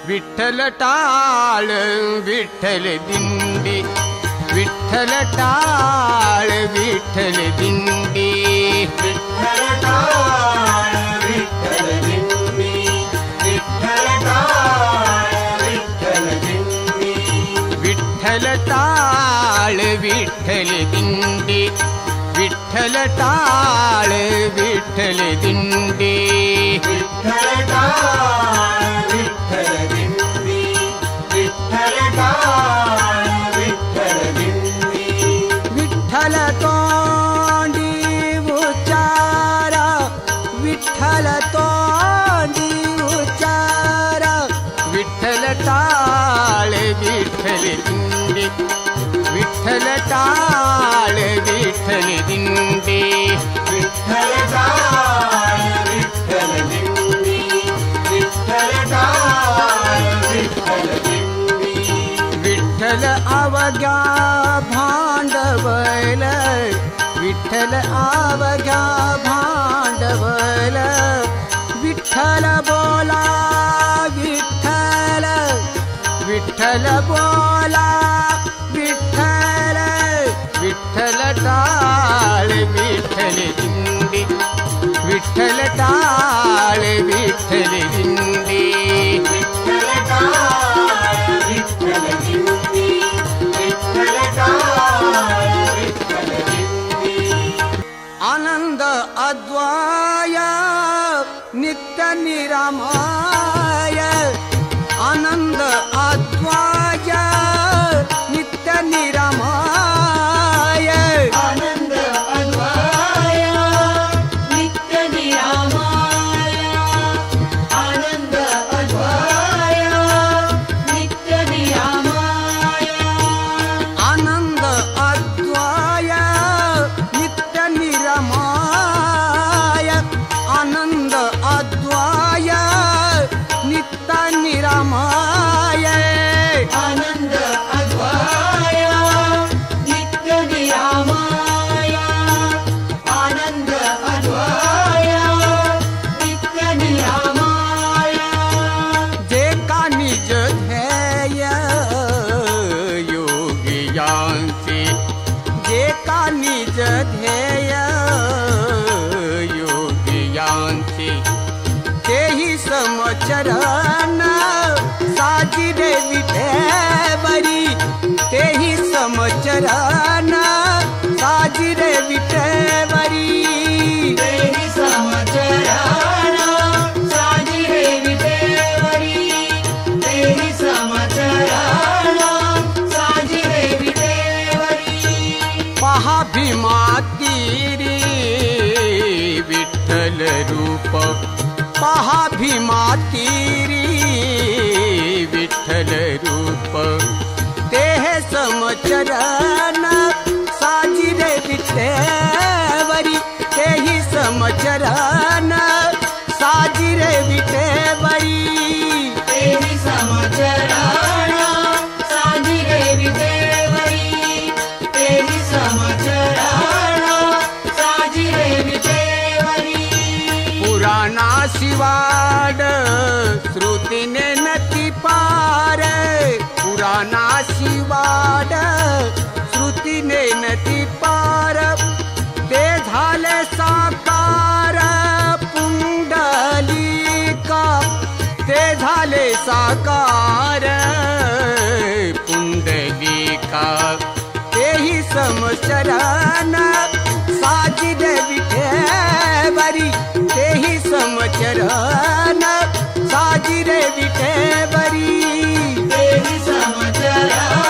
विठ्ठल टाळ विठ्ठल दिंडी, विठ्ठल टाळ विठ्ठल दिंडी, विठ्ठल टाळ विठ्ठल दिंडी, विठ्ठल टाळ विठ्ठल दिंडी, विठ्ठल टाळ विठ्ठल दिंडी, विठ्ठल टाळ विठ्ठल दिंडी, विठ्ठल टाळ विठ्ठल दिंडी, विठ्ठल टाळ विठ्ठल दिंडी, विठ्ठल तोंडी उच्चारा, विठ्ठल तोंडी उच्चारा, विठ्ठल टाळ विठ्ठल दिंडी, विठ्ठल टाळ विठ्ठल दिंडी, विठ्ठल टाळ विठ्ठल दिंडी, विठ्ठल टाळ विठ्ठल दिंडी, विठ्ठल अवघ्या भांडवल, विठ्ठल अवघ्या भांडवल, विठ्ठल बोला विठ्ठल, विठ्ठल बोला विठ्ठल, विठ्ठल टाळ विठ्ठल दिंडी, विठ्ठल टाळ विठ्ठल दिंडी, विठ्ठल टाळ विठ्ठल दिंडी, विठ्ठल टाळ विठ्ठल दिंडी, आनंद अद्वय नित्य निरामय, आनंद अद्वय नित्य निरामय, आनंद अद्वय नित्य निरामय, आनंद अद्वय नित्य निरामय, आनंद अद्वय नित्य निरामय, आनंद अद्वय नित्य निरामय, आनंद अद्वय नित्य निरामय, आनंद अद्वय नित्य निरामय, जे का निज ध्येय योगियांचे, जे का निज ध्येय योगियांचे, तेही समचरण साजिरे विठेवरी, तेही समचरण साजिरे विठेवरी, तेहि समचरण साजिरे विठेवरी, तेहि समचरण साजिरे विठेवरी, पहा भीमा तीरी विठ्ठल रूप, पहा भीमा तीरी विठ्ठल रूप, तेह समचरण साजिरे विठेवरी, तेहि समचरण साजिरे विठेवरी, तेहि समचरण साजिरे विठेवरी, तेहि समचरण साजिरे विठेवरी, पुराणाशी वाड श्रुतीने नती पार, पुराणाशी वाड श्रुतीने नती पार, ते झाले साकार पुंडलिका, ते झाले साकार पुंडलिका, तेही समचरण साजिरे विठेवरी, तेही समचरण साजिरे विठेवरी, तेहि समचरण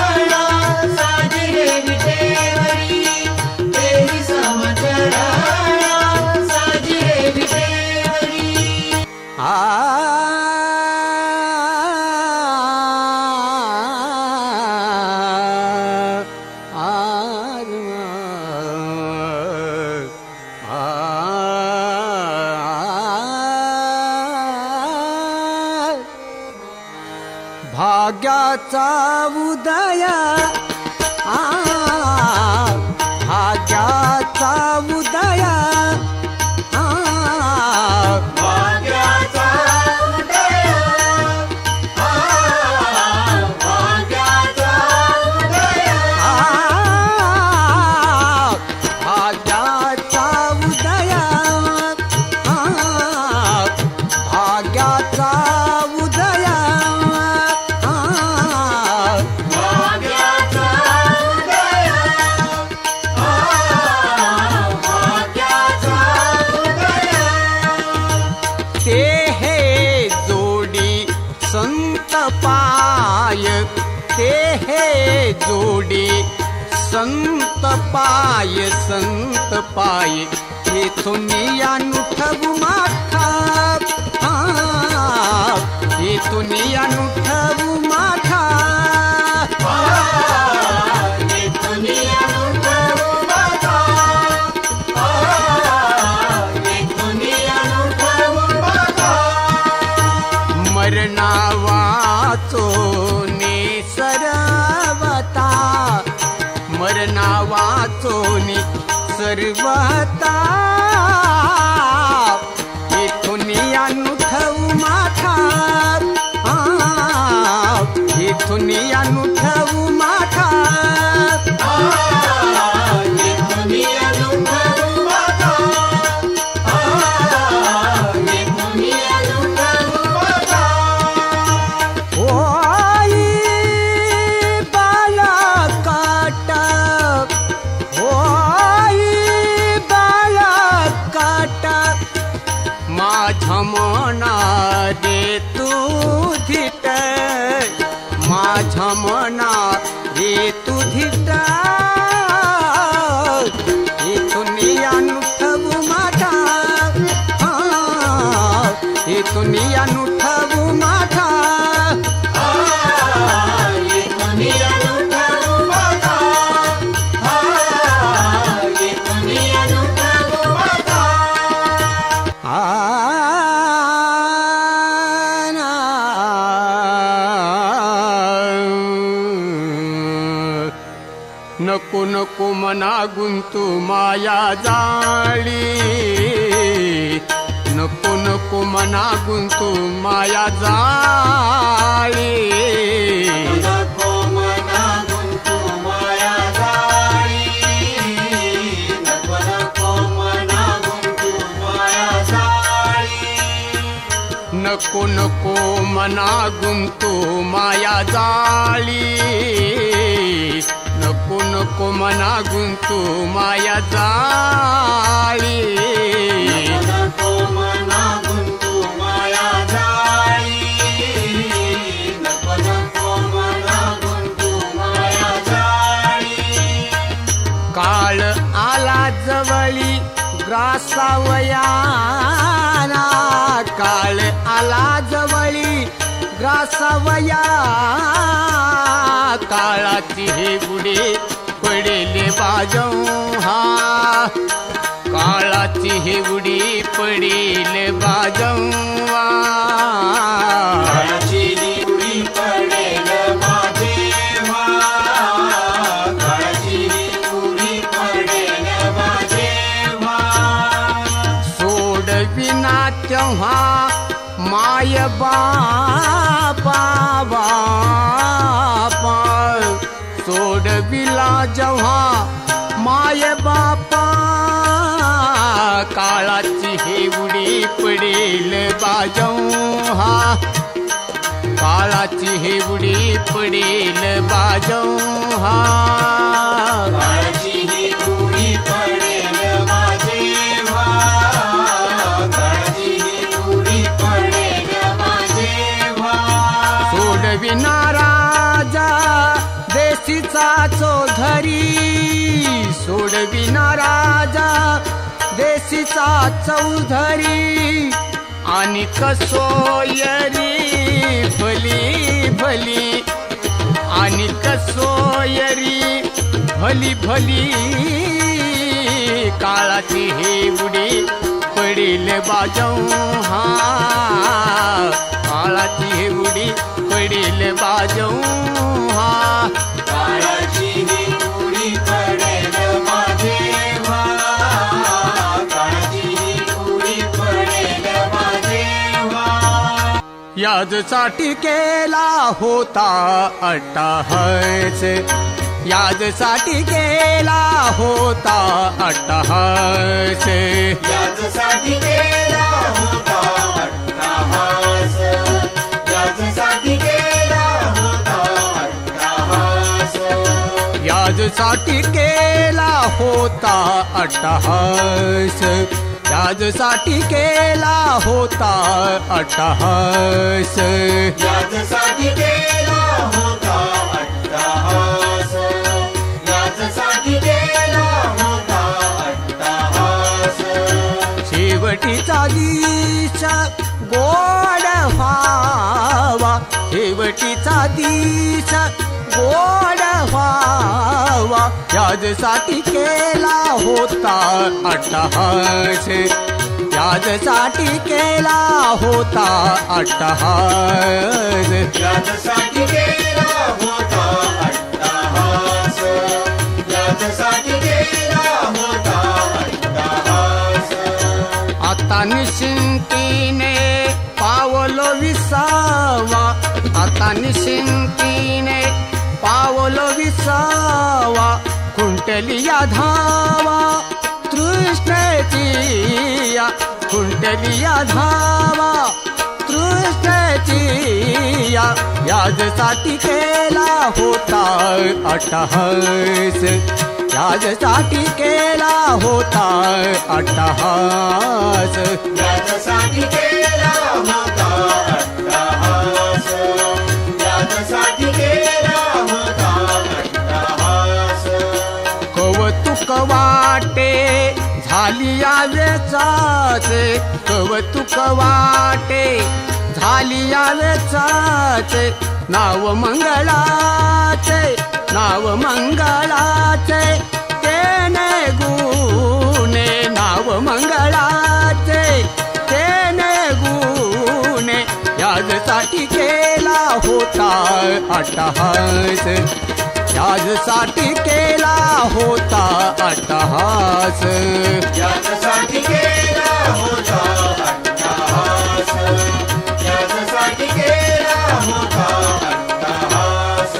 साजिरे विठेवरी, तेहि समचरण साजिरे विठेवरी, आ भाग्याचा उदय, भाग्याचा उदय, भाग्याचा उदय, संत पाय ते हे जोडी संत पाय येथून अनुठवू माथा येथून अनुठवू माथा मरणा वाचोनी सर्वता मरणा वाचोनी सर्वता येथून अनुठवू माथा येथून अनुठवू माथा माझ्या मना रे तू धिट माझ्या मना रे तू धिट येथून अनुठवू माथा येथून अनुठवू माथा नको नको मना गुंतू माया जाळी नको नको मना गुंतू माया जाळी नको मना गुंतू माया जाळी नको नको मना गुंतू माया जाळी नको नको मना गुंतू माया जाळी नको नको मना गुंतू माया जाळी नको मना गुंतू माया जाळी नको नको मना गुंतू माया जाळी काळ आला जवळी ग्रासावयाना काळ आला जवळी ग्रासावया काळाची हे बुडे पडेले बाजव हा काळाची हे बुडी पडेले बाजवा काळाची ही उडी पडेल माझेवा काळाची ही उडी पडेल माझेवा सोडविना तेव्हा माय बापा सोडविला जेव्हा माय बापा काळाची हे उडी पडेल बाजव हा काळाची हे उडी पडेल बाजव हा काळाची ही उडी पडेल माझेवा काळाची ही उडी पडेल माझेवा सोडविना राजा देशीचा चौधरी सोडविना राजा देशीचा चौधरी आणि कसोयरी भली भली आणि कसोयरी भली भली काळाची हे उडी पडेल बाजव हा काळाची हे उडी पडेल बाजव हा काळाची ही उडी पडेल माझेवा काळाची ही उडी पडेल माझेवा याजसाठी केला होता अट्टहास याजसाठी केला होता अट्टहास याचसाठी केला होता अट्टहास याचसाठी केला होता अट्टहास याजसाठी केला होता अट्टहास याजसाठी केला होता अट्टहास, याजसाठी केला होता अट्टहास, याजसाठी केला होता अट्टहास. शेवटीचा दिस गोड व्हावा, शेवटीचा दिस गोड व्हावा, याजसाठी केला होता अट्टहास, याजसाठी केला होता अट्टहास. याजसाठी केला होता अट्टहास, याजसाठी केला होता अट्टहास. आता निश्चिंतीने पावलो विसावा, आता निश्चिंतीने पावलो विसावा, कुंटलिया धावा तृष्णेची या, कुंटलिया धावा तृष्णेची या, याजसाठी केला होता अट्टहास, याजसाठी केला होता अट्टहास. याजसाठी केला होता अट्टहास, याजसाठी केला होता अट्टहास. कौतुक वाटे झाली यावेचाचे, कौतुक वाटे झाली यावेचाचे, नाव मंगळाचे, नाव मंगळाचे तेने गुणे, नाव मंगळाचे तेने गुणे, याजसाठी केला होता अट्टहास, याजसाठी केला होता अट्टहास. याजसाठी केला होता अट्टहास, याजसाठी केला होता अट्टहास.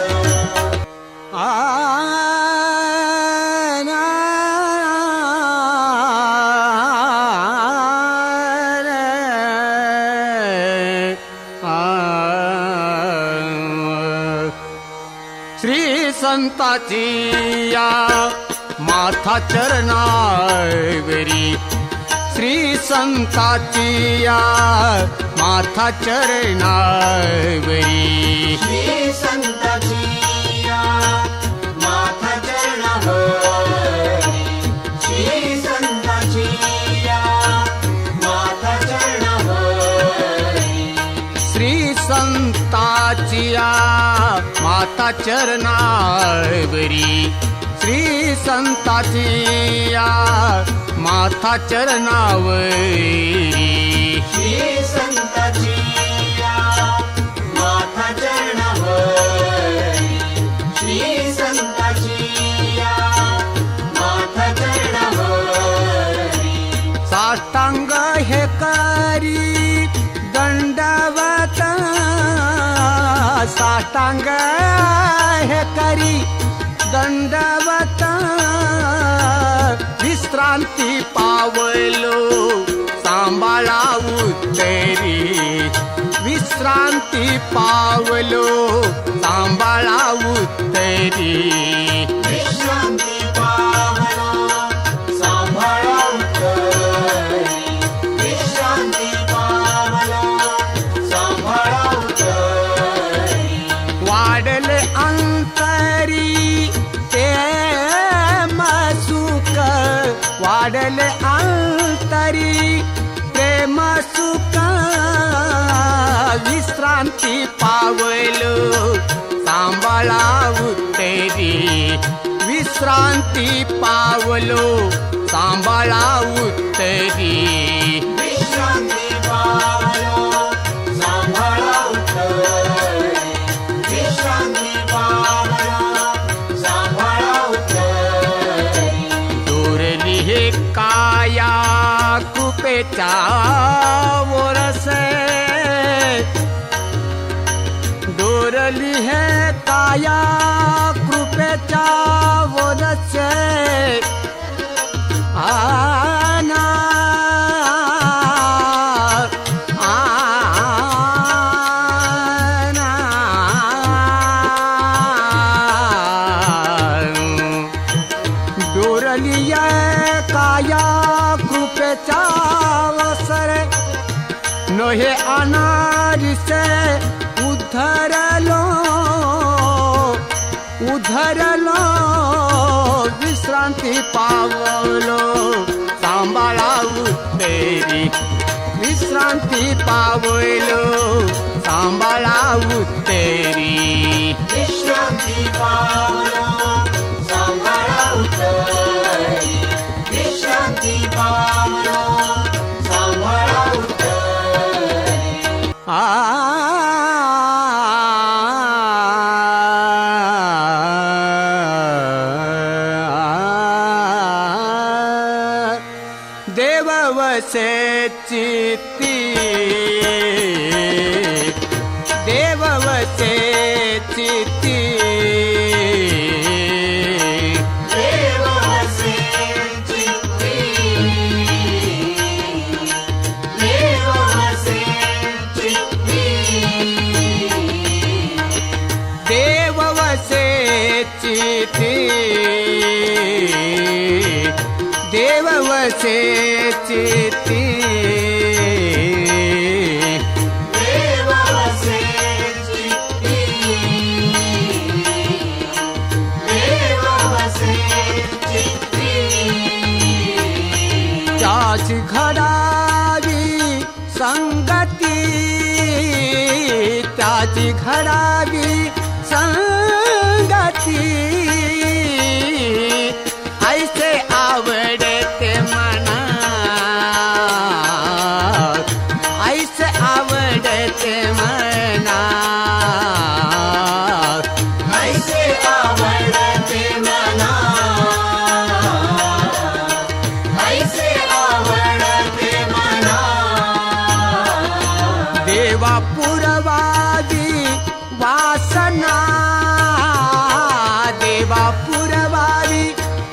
श्री संताची या माथा चरणावरी, श्री संताची या माथा चरणावरी, श्री संताची या माथा चरणावरी, श्री संताची या माथा चरणावरी, श्री संताची या माता चरणावरी, श्री संताची या माता चरणावरी, श्री संताची या माथा चरणावरी, श्री संताची या माथा चरणावरी. साष्टांग हे करी दंडवत, साष्टांग हे करी दंडवत, विश्रांती पावलो सांभाळा उत्तरी, विश्रांती पावलो सांभाळा उत्तरी, विश्रांती पावलो सांभाळा उत्तरी, विश्रांती पावलो सांभाळा उत्तरी. वाढले अंतरी प्रेम सुख, वाढले अंतरी प्रेम सुख, विश्रांती पावलो सांभाळा उत्तरी, विश्रांती पावलो सांभाळा उत्तरी, विश्रांती पावलो सांभाळा उत्तरी, विश्रांती पावलो सांभाळा उत्तरी. दोरली हे काया कृपेचा वरसे, दोरली हे काया कृपेचा वरसे, आना दोरलिया काया कृपेचा उधरलो विश्रांती पावलो सांभाळावू तेरी विश्रांती पावलो सांभाळावू तेरी विश्रांती पावलो सांभाळावू तेरी विश्रांती पावलो सांभाळावू तेरी देव वसे चित्ती देव वसे चित्ती देव वसे चित्ती देव वसे चित्ती देव वसे चित्ती देव वसे चित्ती देव वसे चित्ती देव वसे चित्ती त्याची घडावी संगती त्याची घडावी संगती ऐसे आवडते मना ऐसे आवडते मना ऐसे आवडते मना ऐसे आवडते मना देवा पुरवादी वासना देवा पुरवादी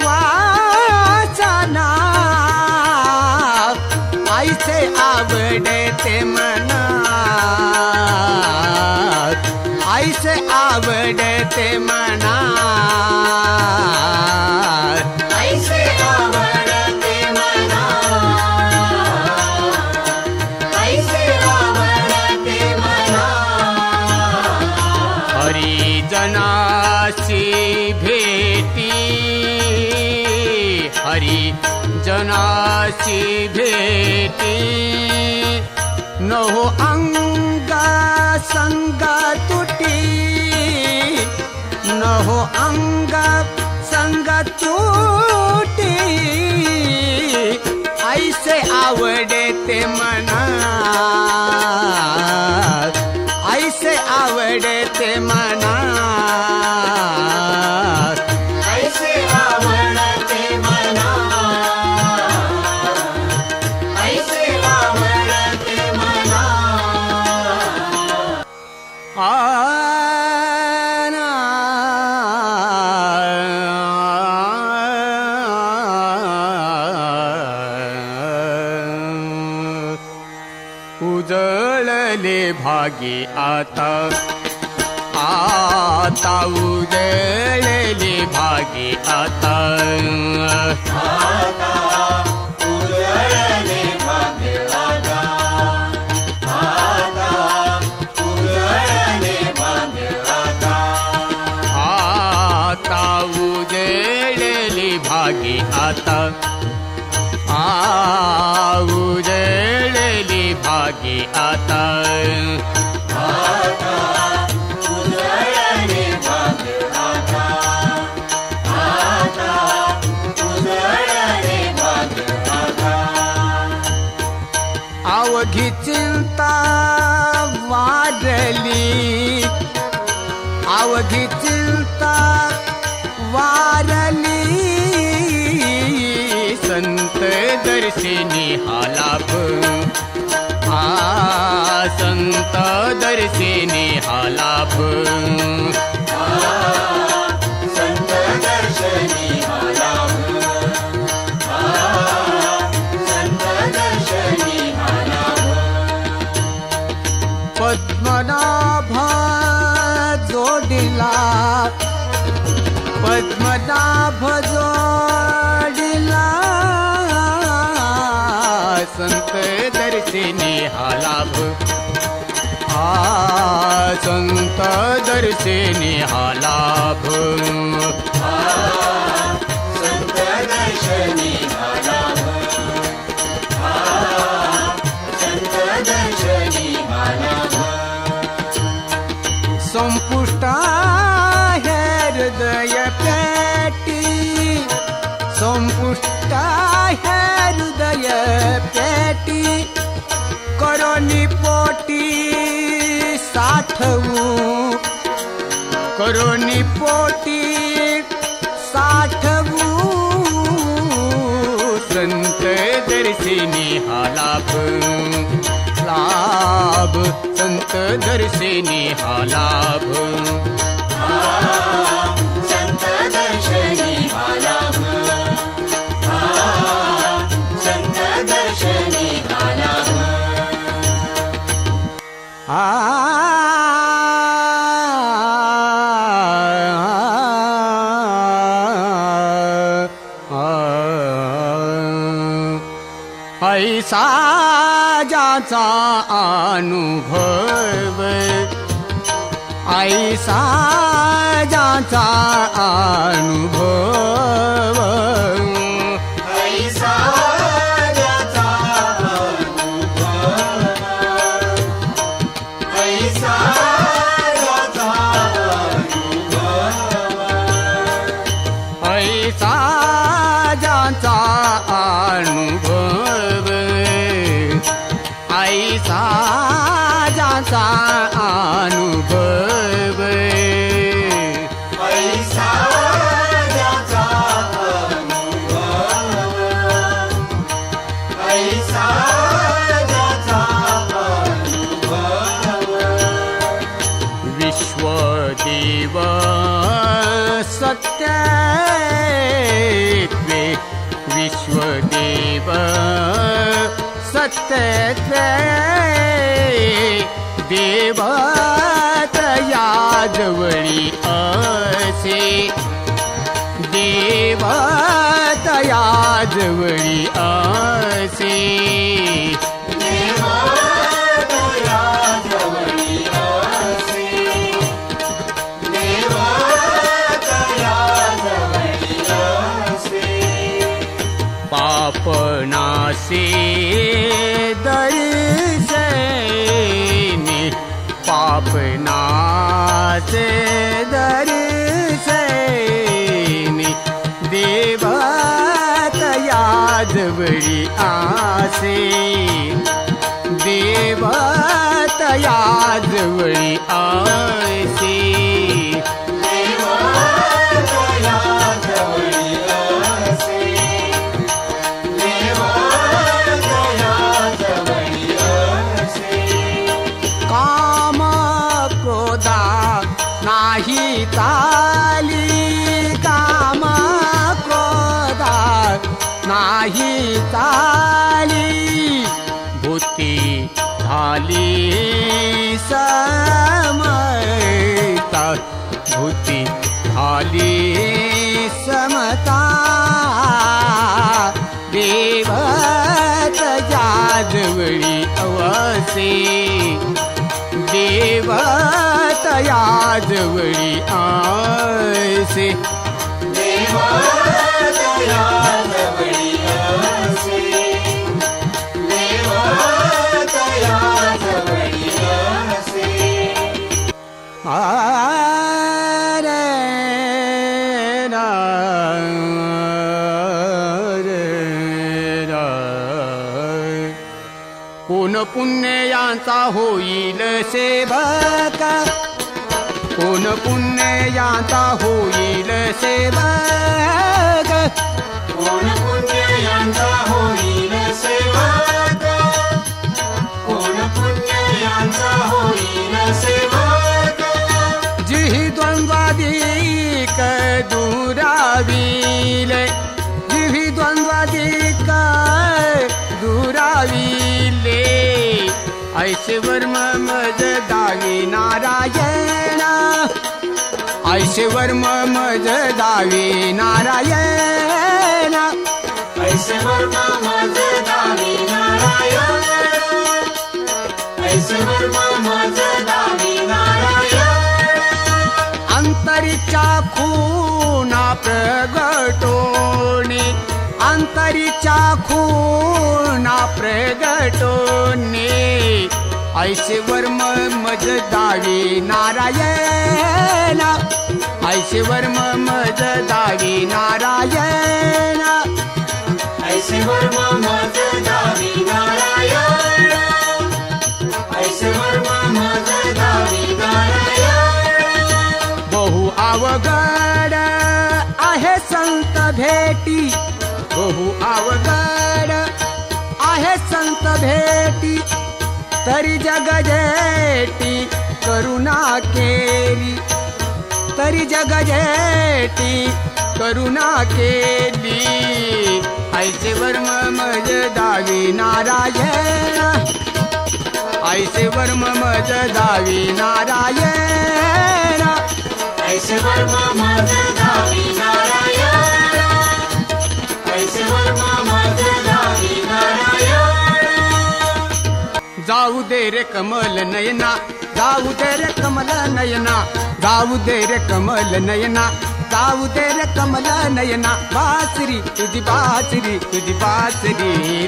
वासना ऐसे आवडते मना ऐसे आवडते मना ऐसे आवडते मना ऐसे आवडते मना हरिजनाशी भेटी हरिजनाशी भेटी नहो अंग संग तुटी नहो अंग संग तुटी ऐसे आवडते मना ऐसे आवडते मना ऐसे आवडते मना ऐसे आवडते मना उजळले भागी आता आता उजळले भागी आता आता उजळले भाग्य आता आता उजळले भाग्य आता आता उजळले भागी आता उजळली भागी आता आता उजळले भाग्य आता आता उजळले भाग्य आता अवघी चिंता वाढली अवघी चिंता वारली संत दर्शिनी हा लाभ संत दर्शिनी हा लाभ संत दर्शनी हा लाभ संत दर्शनी हा लाभ पद्मनाभ जोडिला पद्मनाभ जोडिला संत दर्शिनी हा लाभ संत संत दर्शनी हा लाभ संत दर्शनी हा लाभ संत दर्शनी हा लाभ संपुष्ट है हृदय पेटी संपुष्ट है हृदय पेटी करोनी पोटी साठवू करोनी पोटी साठवू संत दर्शनी हा लाभ लाभ संत दर्शनी हा लाभ संत दर्शनी हा लाभ संत दर्शनी हा लाभ ऐसा ज्याचा अनुभव ऐसा ज्याचा अनुभव ऐसा ज्याचा अनुभव ऐसा ज्याचा अनुभव ऐसा ज्याचा अनुभव ऐसा ज्याचा अनुभव ऐसा ज्याचा अनुभव ऐसा ज्याचा अनुभव विश्वदेव सत्यत्वे विश्वदेव सत्यत्वे देवतया जवळी असे देवतया जवळी असे देवतया जवळी असे देवतया जवळी असे पापनासे दर्शनी पापनासे दर्शनी देवतया जवळी आसे देवतया जवळी आसे देवतया जवळी असे देवतया जवळी असे काम क्रोधा नाही चाली काम क्रोधा नाही चाली भूती झाली समता भूती झाली समता देवतया जवळी अवसे देवतया जवळी आसे देवतया जवळी असे देवतया जवळी असे रे रा रे रा कोण पुण्याचा होईल सेवक कोण पुण्याचा होईल सेवक कोण पुण्यांचा होईल सेवक कोण पुण्यांचा होईल सेवक जिहि द्वंद्वादिक दुराविले जिहि द्वंद्वादिक दुराविले ऐसे वर्म मज दावी नारायण ऐसे वर्म मज दावी नारायण ऐसे वर्म मज दावी नारायण ऐसे वर्म मज दावी नारायण अंतरीच्या खुणा प्रगटोने अंतरीच्या खुणा प्रगटोने ऐसे वर्म मज दावी नारायण ऐसे वर्म मज दावी नारायण ऐसे वर्म मज दावी नारायण ऐसे वर्म मज दावी नारायण बहु अवघड आहे संत भेटी बहु अवघड आहे संत भेटी तरी जगजेटी करुणा केली तरी जगजेटी करुणा केली ऐसे वर्म मज दावी नारायण ऐसे वर्म मज दावी नारायण ऐसे वर्म मज दावी नारायण ऐसे वर्म मज दावी नारायण जाऊ दे रे कमल नयना जाऊ दे रे कमल नयना जाऊ दे रे कमल नयना जाऊ दे रे कमल नयना बासरी तुझी बासरी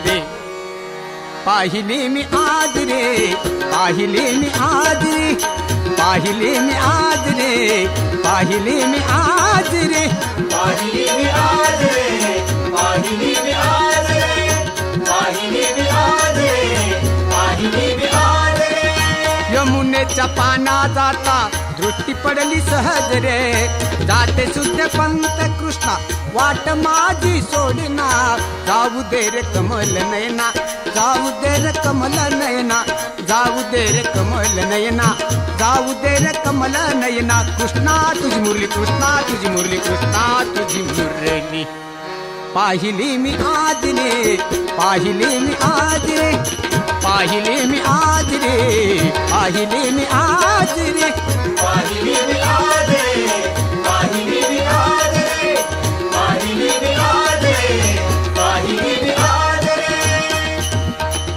रे पाहिली मी आज रे पाहिली मी आज रे पाहिली मी आज रे पाहिली मी आज रे पाहिली मी आज रे पाहिली मी आज रे पाहिली मी आज रे पाहिली मी आज रे यमुनेच्या पाना जाता दृष्टी पडली सहज रे जाते शुद्ध पंत कृष्णा वाट माझी सोडना जाऊ दे रे कमल नयना जाऊ दे रे कमल नयना जाऊ दे रे कमल नयना जाऊ दे रे कमल नयना कृष्णा तुझी मुरली कृष्णा तुझी मुरली कृष्णा तुझी मुरली पाहिली मी आज रे पाहिली मी आज रे पाहिली मी आज रे पाहिली मी आज रे पाहिली मी आज रे पाहिली मी आज रे पाहिली मी आज रे पाहिली मी आज रे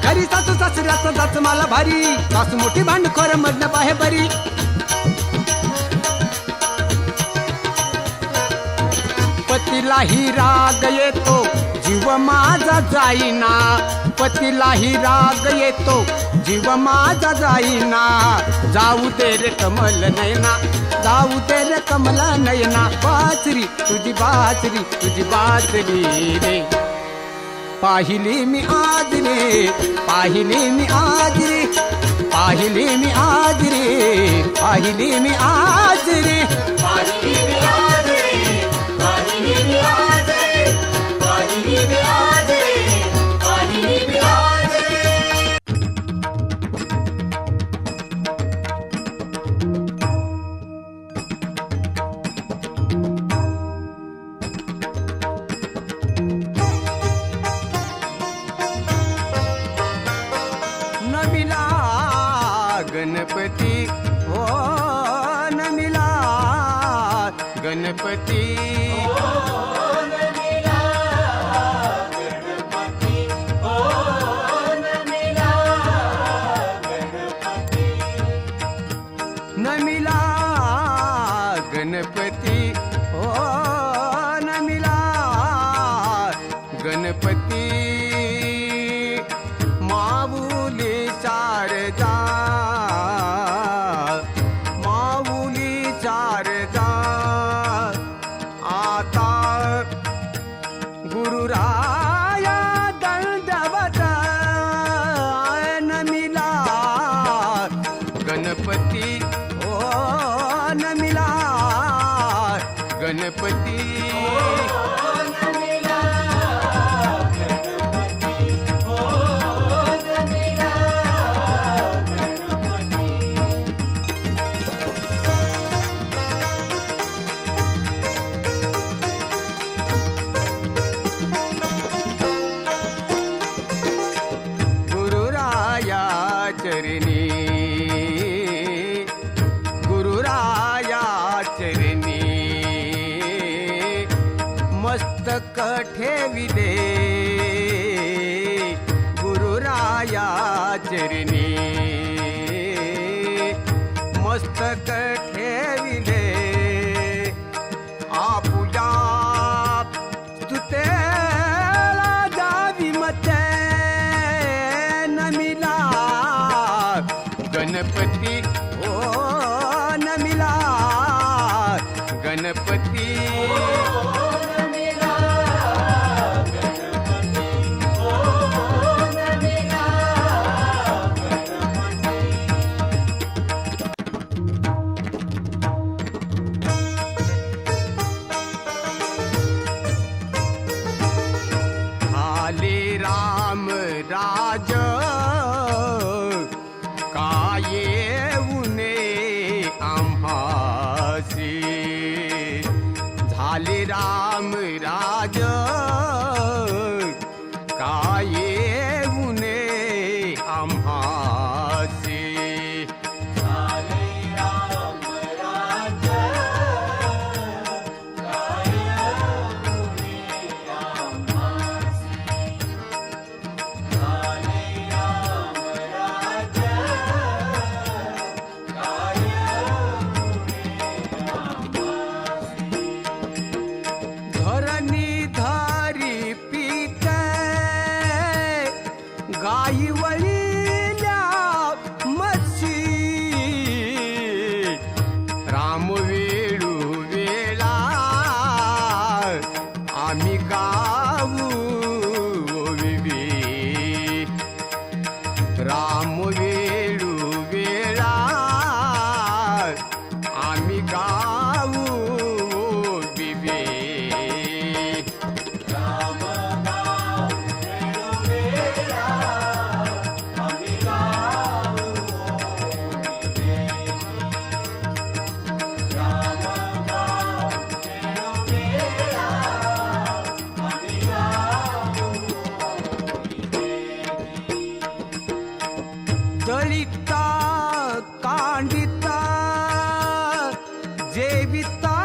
घरी सासू सासऱ्याचं जाच मला भारी सासू मोठी भांडखोर मधनं पाहे बरी पतीलाही राग येतो जीव माझा जाईना पतीलाही राग येतो जीव माझा जाईना जाऊ दे रे कमल नयना जाऊ दे रे कमल नयना बासरी तुझी बासरी रे पाहिली मी आज रे पाहिली मी आज रे पाहिली मी आज रे पाहिली मी आज रे पाहिली मी आज रे पाहिली मी आज रे पाहिली मी आज रे पाहिली मी आज रे नमिला गणपती हो नमिला गणपती नमिला गणपती हो नमिला गणपती माऊली शारदा माऊली शारदा आता गुरुराया दंडवत नमिला गणपती ओ नमिला गणपती गुरुराया चरणी गुरुराया चरणी मस्तक ठेविले गुरुराया चरणी मस्तक ठेविले आज काय उने आम्हासी झाले राम राज्य काय पुणे आम्हासी झाले राम राज्य काय धरणी धारी पीक गाई वळील्या मच्छी राम वेळू वेळा आम्ही गाऊ विवी राम वेळू वेळा आम्ही गाऊ बिबे राम गाव वेळोवेळा आम्ही गाऊ राम गाव वेळोवेळा आम्ही गाऊ दलिता कांडिता जेविता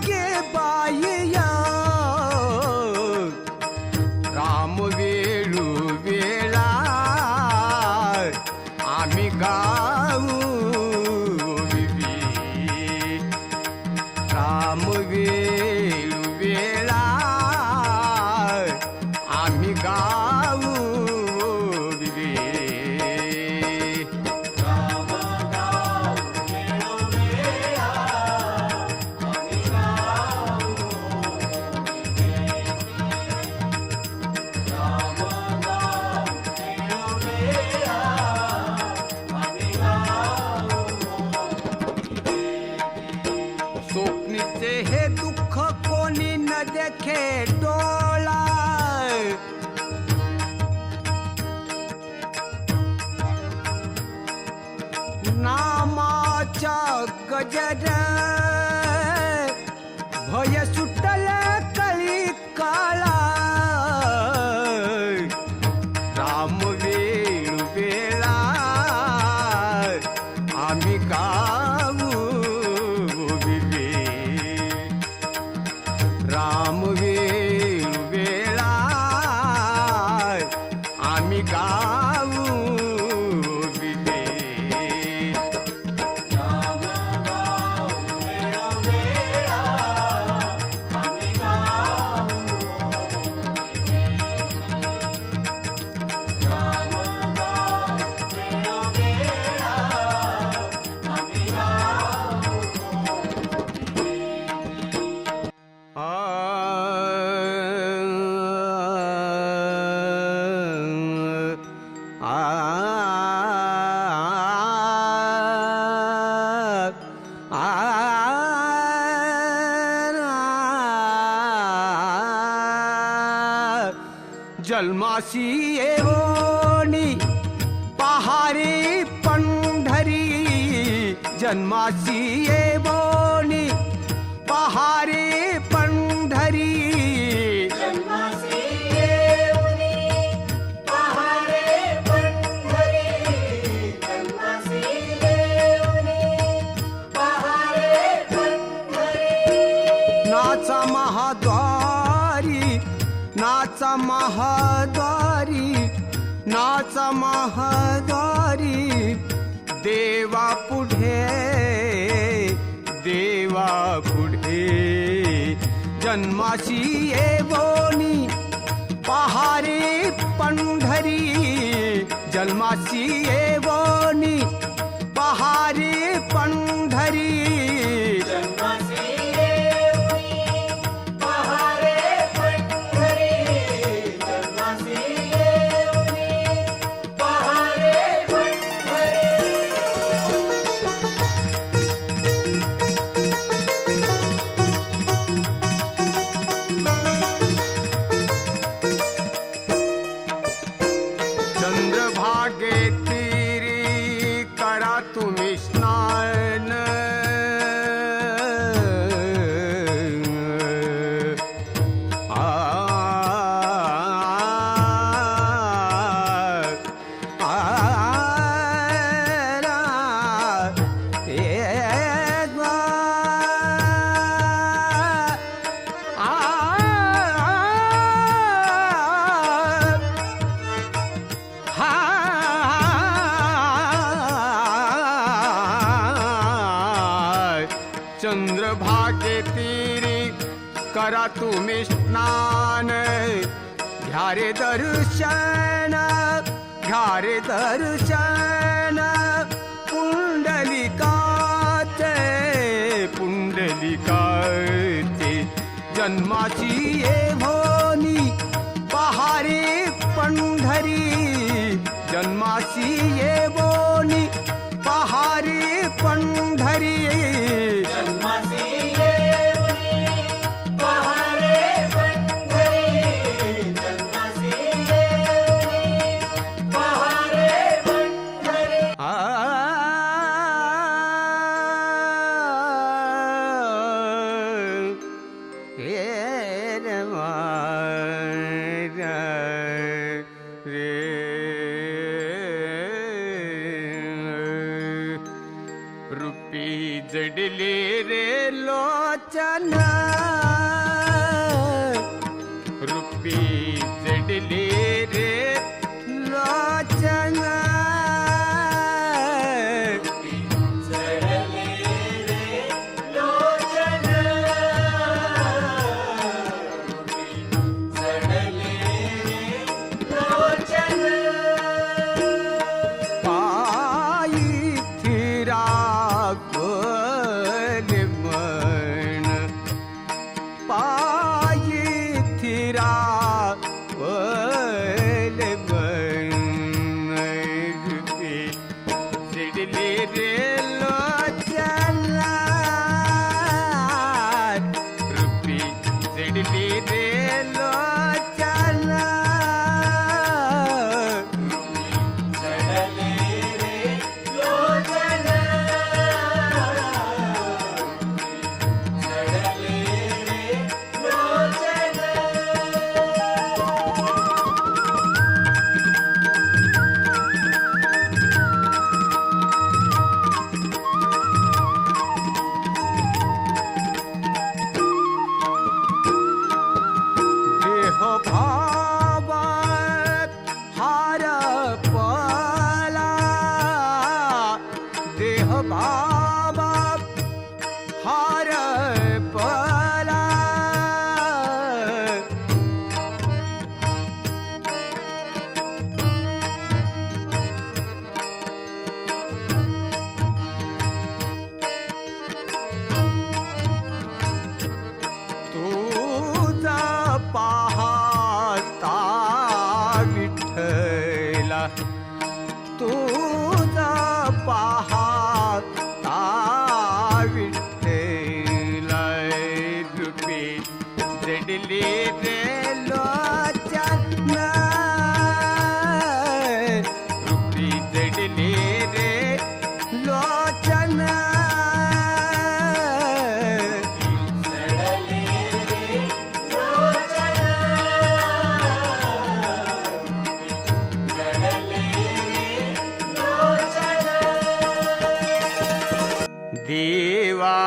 गे बाया राम वेळू वेळा आम्ही गाऊ विवी राम वेळू वेळा आम्ही गाऊ विवी राम गाव वेळोवेळा आम्ही गाऊ राम गाव वेळोवेळा आम्ही गाऊ स्वप्नीचे हे दुःख कोणी न देखे डोळा नामाच्या गजर भय सुटल कळी काळा राम वेळू वेळा आम्ही गाऊ विवे राम वेळू वेळा आम्ही गाऊ विवे राम गाव वेळोवेळा आम्ही गाऊ राम गाव वेळोवेळा आम्ही गाऊ जन्मासी येवोनी पहारी पंढरी जन्मासी येवोनी पहारी पंढरी जन्मासी येऊनी पहारे पंढरी जन्मासी येऊनी पहारे पंढरी नाचा महाद्वारी नाचा महाद्वारी नाचा महाद्वारी देवा पुढे जन्माशी येवोनी पहारी पंढरी जन्माशी येवोनी पहारी पंढरी जन्मासी येऊनी पहारे पंढरी जन्मासी येऊनी पहारे पंढरी चंद्रभागे तीरी करा तुम्ही स्नान चंद्रभागे तीरी करा तुम्ही स्नान, घ्या रे दर्शन, घ्या रे दर्शन पुंडलिकाचे, पुंडलिकाचे जन्माची ये भोनी पहारे पंढरी, जन्माची ये बोनी पहारे पंढरी, जन्माची येऊनी पहारे पंढरी, जन्माची येऊनी पहारे पंढरी. हे रमा रे रूपी जडले रे लोचन, रूपी जडले रे लोचन, जडले रे लोचन, जडले रे लोचन. पायी थिरावल मन, पायी थिरावल मन, रूपी जडले रे लोचन, रूपी जडले रे लोचन, जडले रे लोचन, जडले रे लोचन. देह भाव हार पला, देह भाव हार पला, तुझा पाहता विठ्ठला, तुझा पाहता विठ्ठला, रूपी जडले रे लोचन, रूपी जडले रे लोचन, जडले रे लोचन, जडले रे लोचन. देवा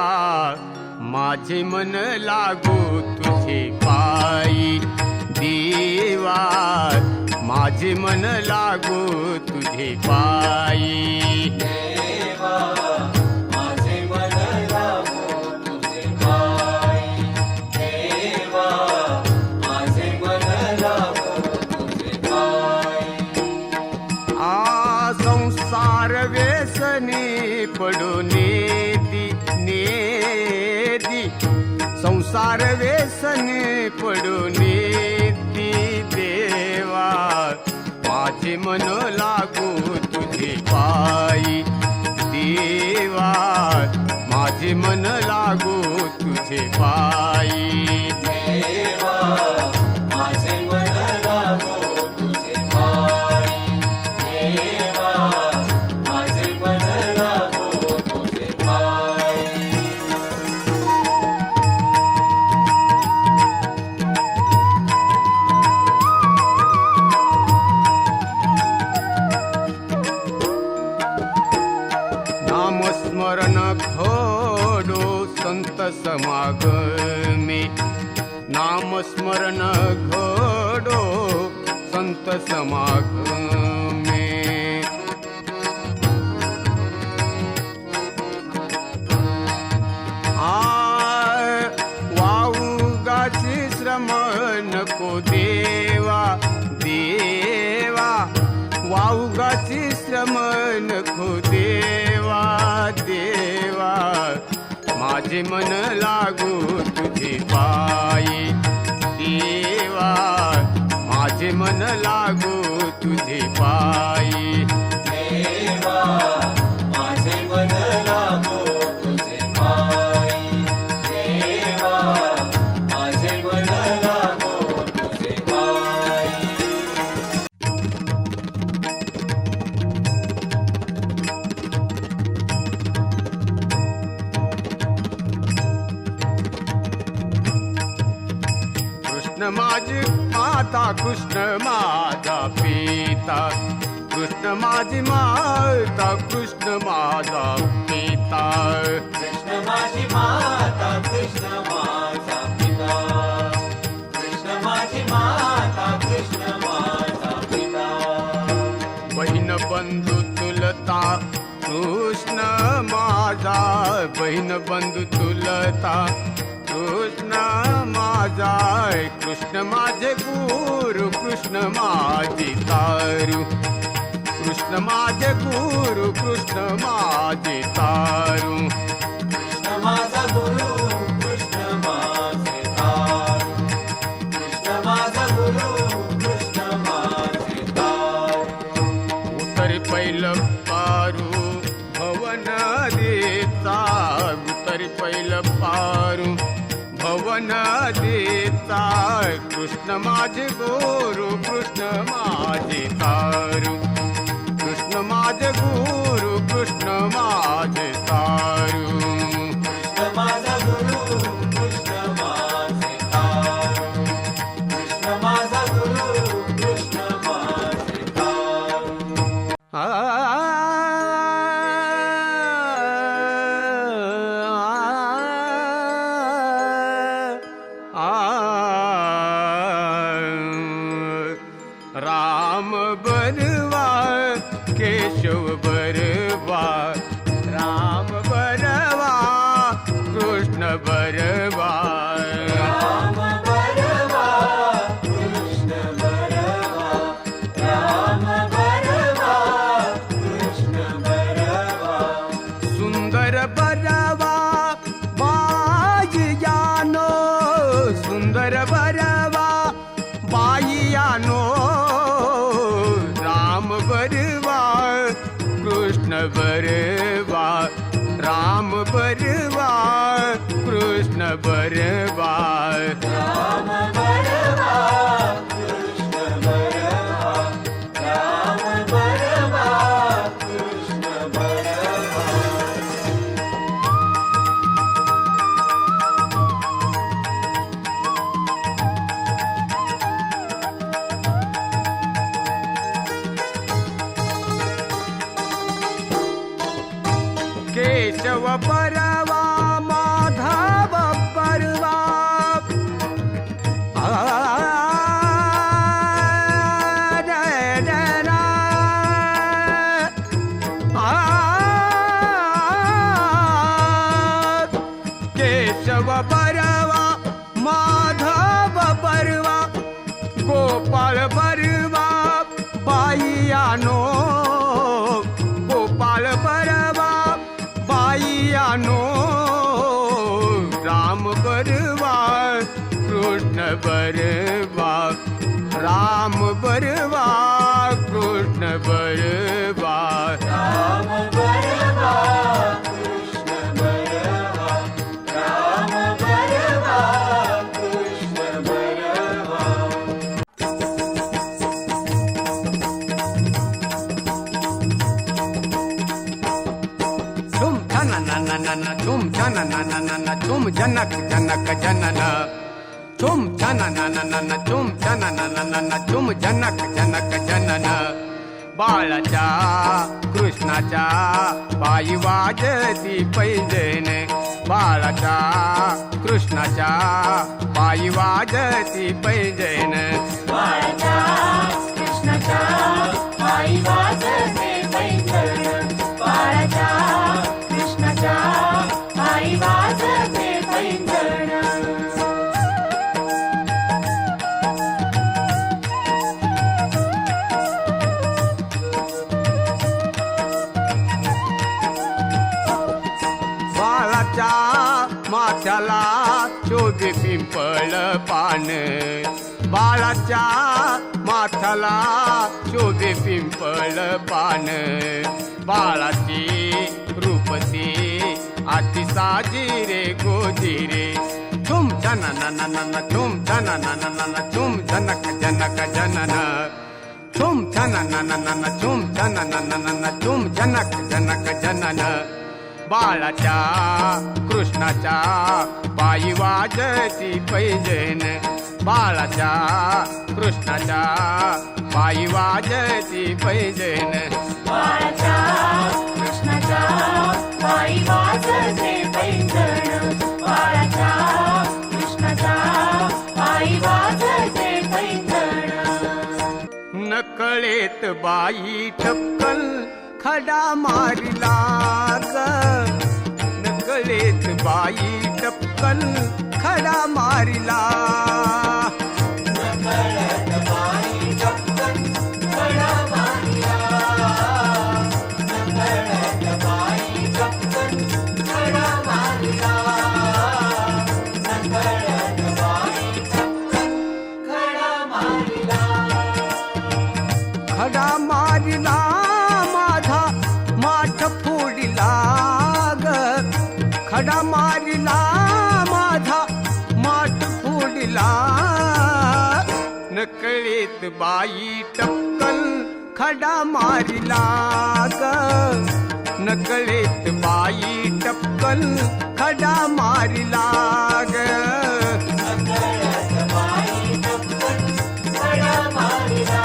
माझे मन लागो तुझे पायी, देवा माझे मन लागो तुझे पायी, देवा माझे मन लागो तुझे पायी, देवा माझे मन लागो तुझे पायी. आ संसार व्यसनी पडो नेदी नेदी, संसार व्यसनी पडो नेदी, देवा माझे मन लागो तुझे पायी, देवा माझे मन लागो तुझे पायी, देवा माझे मन लागो तुझे पायी, देवा माझे मन लागो तुझे पायी. नामस्मरण घडो संत समागमे, नामस्मरण घडो संत समागमे, आ माझे मन लागू तुझे पायी देवा, माझे मन लागू तुझे पायी देवा, माझे मन लागो तुझे पायी देवा, माझे मन लागो तुझे पायी. कृष्ण माझी माता, कृष्ण माझा पिता, कृष्ण माझी माता, कृष्ण माझा पिता. कृष्ण माझी माता, कृष्ण माझा पिता, कृष्ण माझी माता, कृष्ण माझा पिता. बहीण बंधू तुलता कृष्ण माझा, बहीण बंधू तुलता कृष्ण माझा. कृष्ण माझे गुरु, कृष्ण माझी तारू, कृष्ण माझे गुरु, कृष्ण माझे तारू. कृष्ण माझा गुरु, कृष्ण माझे तारू, कृष्ण माझा गुरु, कृष्ण माझे तारू. उतरी पहिलं पारू भवन देता, उतरी पहिलं पारू भवन देता. कृष्ण माझे गुरु, कृष्ण माझे तारू, कृष्ण माझे गुरु, कृष्ण माझे तारू. कृष्ण माझा गुरु, कृष्ण माझे तारू, कृष्ण माझा गुरु, कृष्ण माझे तारू. राम बरवा केशव बरवा, राम बरवा कृष्ण बरवा. राम बरवा, कृष्ण बरवा, राम बरवा, कृष्ण बरवा. सुंदर बरवा बाईयानो, सुंदर बरवा बाईयानो. राम बरवा कृष्ण बरवा, राम बरवा कृष्ण बरवा. राम बरवा, कृष्ण बरवा, राम बरवा, कृष्ण बरवा. केशव बरवा माधव बरवा, केशव बरवा माधव बरवा, गोपाळ बरवा बाईयानो, गोपाळ बरवा बाईयानो. राम बरवा कृष्ण बरवा, राम बरवा कृष्ण बरवा. राम बरवा, कृष्ण बरवा, राम बरवा, कृष्ण बरवा. तुम जनन तुम जनन तुम जनक जनक जनन, तुम जनन तुम जनन तुम जनक जनक जनन. बाळाच्या कृष्णाच्या पायी वाजती पैंजण, बाळाच्या कृष्णाच्या पायी वाजती पैंजण. बाळाच्या कृष्णाच्या पायी वाजते पैंजण, बाळाच्या कृष्णाच्या पायी वाजते पैंजण. माथ्याला शोभे पिंपळ पान, बाळाच्या माथ्याला शोभे पिंपळ पान, बाळाची रूपती अति साजिरे गोजिरे. झुम झननननन झुम झननननन झुम झनक जनक जनन, झुम झननननन झुम झनननन झुम झनक जनक जनन. बाळाच्या कृष्णाच्या पायी वाजती पैंजण, बाळाच्या कृष्णाच्या पायी वाजती पैंजण. बाळाच्या कृष्णाच्या पायी वाजते पैंजण, बाळाच्या कृष्णाच्या पायी वाजते पैंजण. नकळेत बाई ठपकन खडा मारिला ग, नकळेत बाई टपकन खडा मारिला. नकळत बाई टपकन खडा मारिला, नकळत बाई टपकन खडा मारिला, नकळत बाई टपकन खडा मारिला. खडा मारिला माझा माठ फोडिला ग, खडा मारिला माझा माठ फोडिला. नकळीत बाई टपकन खडा मारिला ग, नकळीत बाई टपकन खडा मारिला ग. नकळत बाई टपकन खडा मारिला,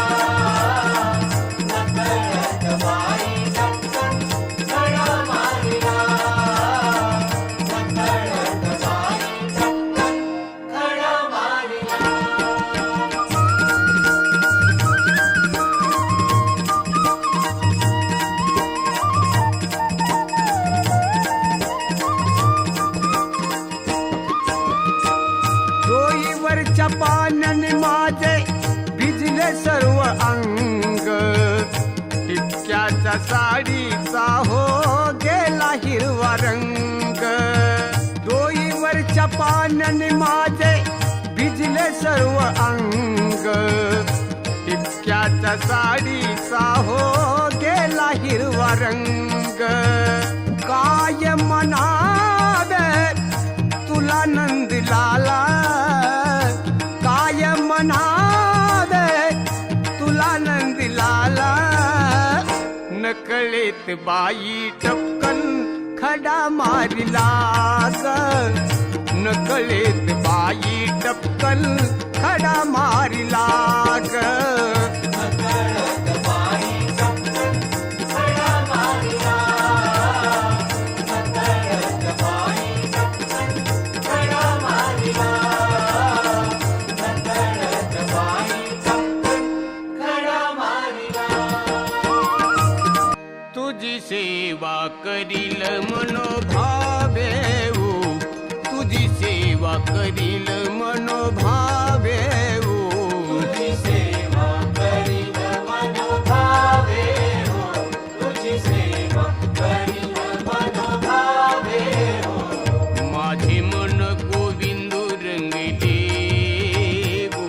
नकळत बाई टपकन खडा मारिला, नकळत बाई टपकन खडा मारिला. डोईवरच्या पाण्याने माझे भिजले सर्व अंग, टिपक्याच्या साडीचा हो गेला हिरवा रंग. डोईवरच्या पाण्याने माझे भिजले सर्व अंग, टिपक्याच्या साडीचा हो गेला हिरवा रंग. काय म्हणावे तुला नंदलाला, काय म्हणावे तुला नंदलाला. नकळीत बाई टपकन खडा मारिला ग, नकळीत बाई टपकन खडा मारिला ग. नकळत बाई टपकन खडा मारिला, नकळत बाई टपकन खडा मारिला, नकळत बाई टपकन खडा मारिला. तुझी सेवा करील मनोभावे ओ, तुझी सेवा करील मनोभावे ओ. तुझी सेवा करील मनोभावे हो, तुझी सेवा करील मनोभावे हो. माझे मन गोविंदू रंगले ओ,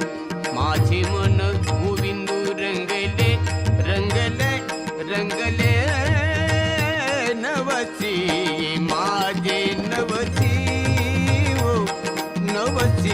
माझे मन गोविंदू रंगले रंगले रंगले. नवसी माझे नवसी ओ, नवसी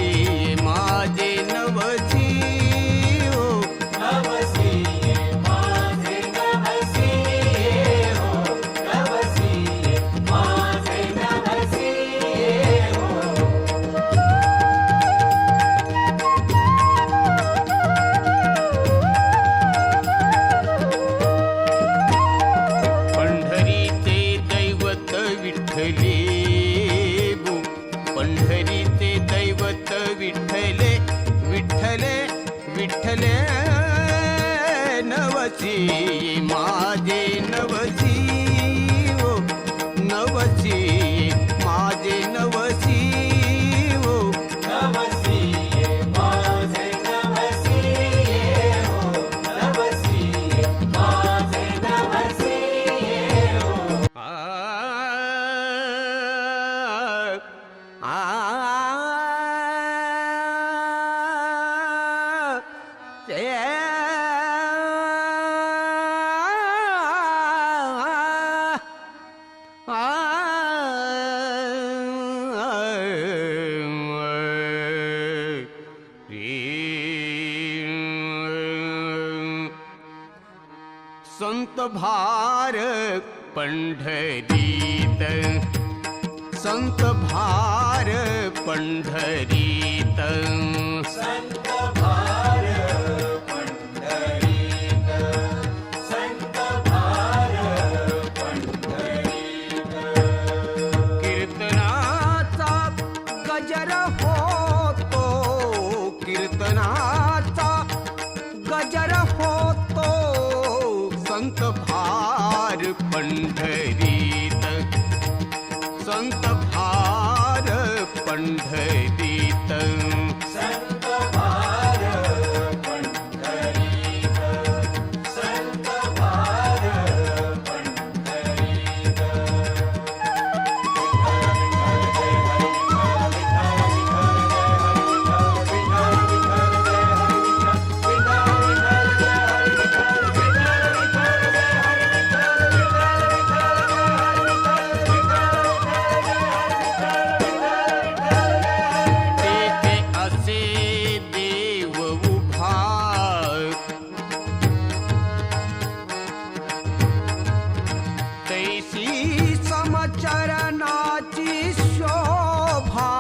संत भार पंढरीत संत भार पंढरीत संत भार पंढरीत संत भार पंढरीत कीर्तनाचा गजर होतो कीर्तनाचा गजर होतो संत भार पंढरीत संत भार पंढरीत संत भार पंढरीत संत भार पंढरीत तेथे असे देव उभा तैसी समचरणाची शोभा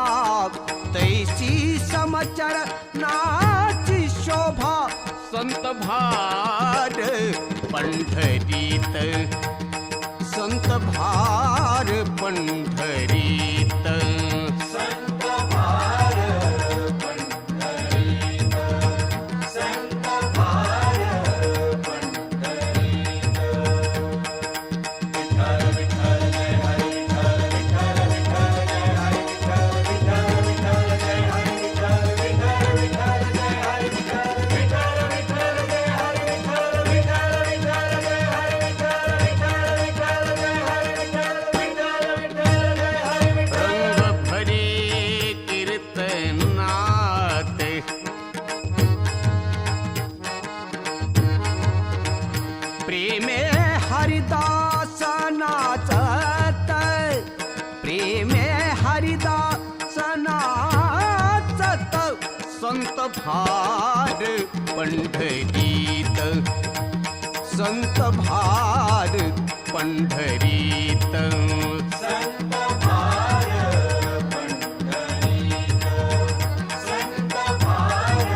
तैसी समचरणाची शोभा संत भार पंढरीत संत भार पंढरीत संत भार पंढरीत संत भार पंढरीत विठ्ठल विठ्ठल जय हरी विठ्ठल विठ्ठल विठ्ठल जय हरी विठ्ठल विठ्ठल विठ्ठल जय हरी विठ्ठल विठ्ठल विठ्ठल जय हरी विठ्ठल विठ्ठल विठ्ठल जय हरी विठ्ठल विठ्ठल विठ्ठल जय हरी विठ्ठल विठ्ठल विठ्ठल जय हरी विठ्ठल विठ्ठल विठ्ठल जय हरी विठ्ठल रंग भरे कीर्तनात प्रेमे हरिदास नाचत प्रेमे हरिदास नाचत संत भार पंढरीत संत भार पंढरीत संत भार पंढरीत संत भार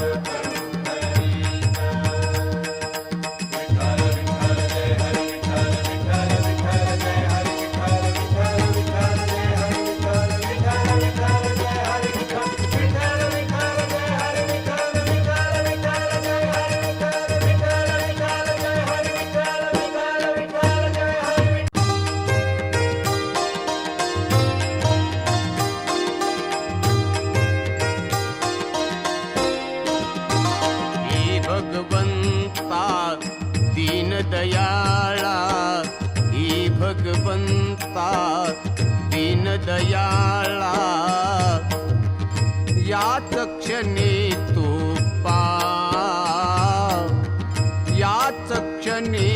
पंढरीत विठ्ठल विठ्ठल जय हरी विठ्ठल विठ्ठल विठ्ठल जय हरी विठ्ठल विठ्ठल विठ्ठल जय हरी विठ्ठल विठ्ठल विठ्ठल जय हरी विठ्ठल विठ्ठल विठ्ठल जय हरी विठ्ठल विठ्ठल विठ्ठल जय हरी विठ्ठल विठ्ठल विठ्ठल जय हरी विठ्ठल विठ्ठल विठ्ठल जय हरी हे भगवंता दीन दयाळा हे भगवंता दीन दयाळा याच क्षणी तू पाव याच क्षणी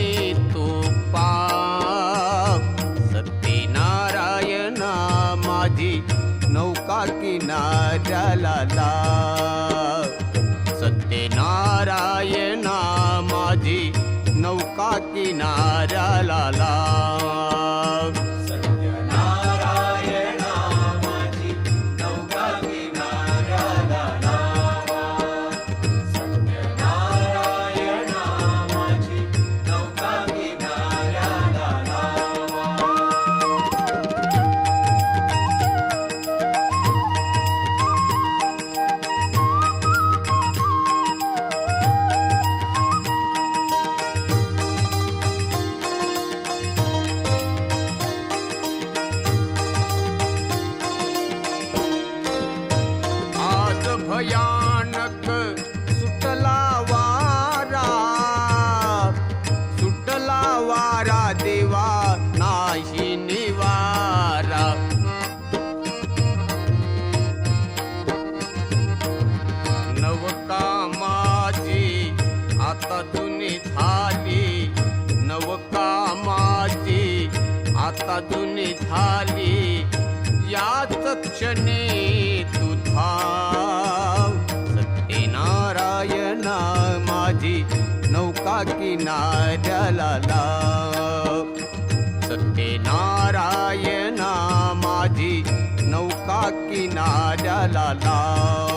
तू पाव सत्यनारायणा माझी नौका किनाऱ्याला लाव सत्यनारायणा माझी नौका किनाऱ्याला लाव सत्यनारायणा माझी नौका किनाऱ्याला लावा सत्यनारायणा माझी नौका किनाऱ्याला लावा आज भयानक सुटला वारा देवा नाही निवारा नवकामाची आता जुनी झाली नवकामाची आता जुनी झाली याच क्षणी तुझा सत्यनारायणा माझी नौका किनाऱ्याला किनाऱ्याला लाव. सत्यनारायणा माझी नौका किनाऱ्याला लाव.